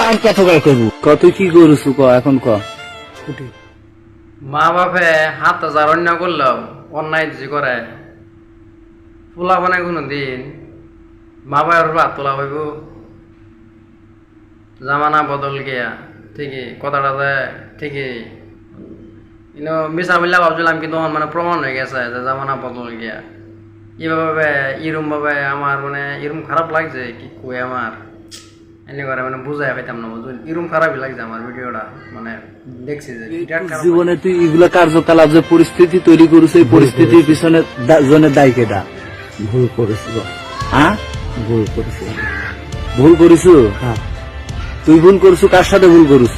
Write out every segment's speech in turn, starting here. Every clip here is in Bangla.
আর কত করে করবো তুই কি করুস ক এখন ক মা বাপে হাত হাজার অন্যায় করলেও অন্যায় যে করে পোলা বানায় কোনো দিন মা বাবার হাত তোলা হইব জামানা বদল গিয়া ঠিকই কথাটা যায় ঠিকই কিন্তু মিশা মিল্লা ভাবছিলাম কিন্তু আমার মানে প্রমাণ হয়ে গেছে যে জামানা বদল গিয়া এইভাবে এরম ভাবে আমার মানে এরম খারাপ লাগছে কি কই আমার এনে করে মানে বুঝাই পাইতাম না বুঝলি এরম খারাপই লাগছে আমার ভিডিওটা মানে দেখছি যে জীবনে তুই এগুলা কার্যকলাপ যে পরিস্থিতি তৈরি করিস এই পরিস্থিতির পিছনে জনের দায়ী কেটা ভুল করেছি হ্যাঁ ভুল করেছি ভুল করিস হ্যাঁ তুই ভুল করিস কার সাথে ভুল করিস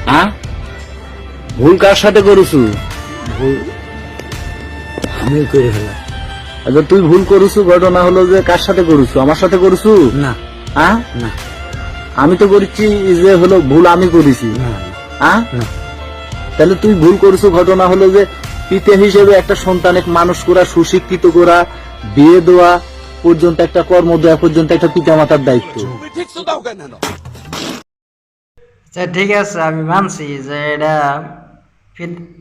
হ্যাঁ ভুল কার সাথে করিস ভুল আমি করে ফেলা আচ্ছা তুই ভুল করিস ঘটনা হলো যে কার সাথে করিস আমার সাথে করিস না হ্যাঁ না আমি তো করেছি যে হলো ভুল আমি করেছি না হ্যাঁ না তাহলে তুই ভুল করিস ঘটনা হলো যে পিতা হিসেবে একটা সন্তানের মানুষ করা সুশিক্ষিত করা বিয়ে দেওয়া পর্যন্ত একটা কর্ম দেওয়া পর্যন্ত একটা পিতা মাতার দায়িত্ব ঠিক আছে আমি মানছি যে এটা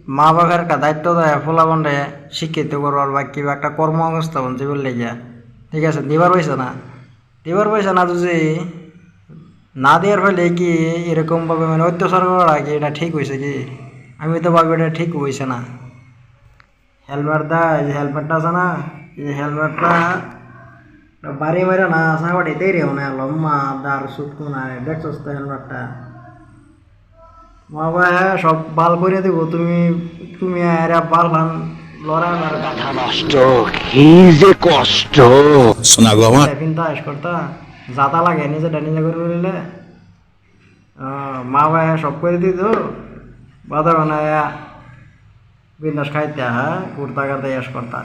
মা বাবার একটা দায়িত্ব দেয় ফোলাবন্ডে শিক্ষিত করবার বা কিবা একটা কর্ম সংস্থাপন জীবন লেগে ঠিক আছে দিবার পয়সা না যদি না দেওয়ার ফলে কি এরকম ভাবে মানে অত্যাচার করা কি এটা ঠিক হয়েছে কি আমি তো ভাবি এটা ঠিক হয়েছে না হেলমেট দেয় যে হেলমেটটা আছে না এই হেলমেটটা বাড়ি মেরে না সাবাটি তৈরি মানে লম্মা দার সুটকু না দেখছো তো হেলমেটটা বাবা হ্যাঁ সব বাল করে দেবো তুমি এরা বাল ফান লড়া নষ্ট কি যে কষ্ট শোনা গো আমার কিন্তু আস করতা যাতা লাগে নিজেটা নিজে করে নিলে মা বাবা সব করে দিত বাদা বানায় বিন্দাস খাইতে হ্যাঁ কুর্তা কাতে আস করতা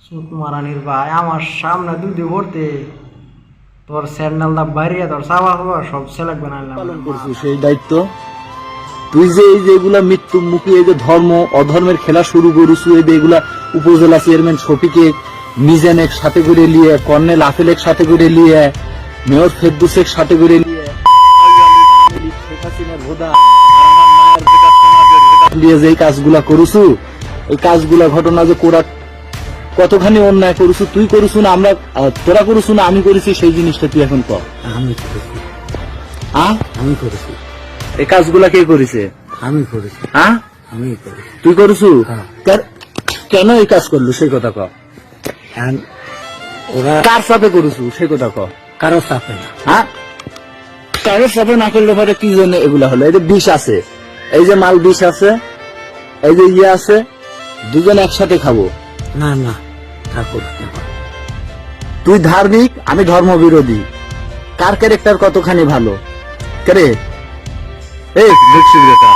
সুত মারানির ভাই আমার সামনে দুধে ভরতে তোর স্যান্ডেলটা বাইরে তোর সাবা সব সেলেক্ট বানাইলাম পালন করছিস সেই দায়িত্ব তুই যে এই যে এগুলা মৃত্যু মুখী এই যে ধর্ম অধর্মের খেলা শুরু করিস এই যে এগুলা উপজেলা চেয়ারম্যান শফিকে মিজানের সাথে করে নিয়ে কর্নেল আফেলের সাথে করে নিয়ে মেয়র ফেরদৌসের সাথে করে নিয়ে শেখ হাসিনার ভোদা নিয়ে যে কাজগুলা করুছু এই কাজগুলা ঘটনা যে করা কতখানি অন্যায় করুছু তুই করুছু না আমরা তোরা করুছু না আমি করেছি সেই জিনিসটা তুই এখন কর আমি করেছি হ্যাঁ আমি করেছি এই কাজগুলা কে করেছে আমি করেছি হ্যাঁ আমি করেছি তুই করছু হ্যাঁ। কেন এই কাজ করলু সেই কথা ক And ওরা কার সাথে করছু সেই কথা ক কারো চাপে না হ্যাঁ কারোর সাথে না করলে পরে কি জন্য এগুলা হলো এই যে বিষ আছে এই যে মাল বিষ আছে এই যে ইয়ে আছে দুজন একসাথে খাবো না না ঠাকুর তুই ধার্মিক আমি ধর্ম বিরোধী কার ক্যারেক্টার কতখানি ভালো করে এই ভিক্ষুকটা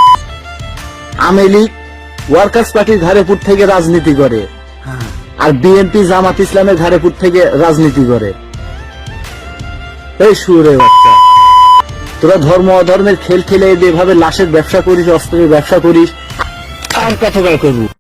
আওয়ামী লীগ ওয়ার্কার্স পার্টির ঘাড়েপুর থেকে রাজনীতি করে হ্যাঁ আর বিএনপি জামাত ইসলামের ঘাড়েপুর থেকে রাজনীতি করে এই সুরে বাচ্চা তোরা ধর্ম অধর্মের খেল খেলে এভাবে লাশের ব্যবসা করিস অস্ত্রের ব্যবসা করিস আর কত করবো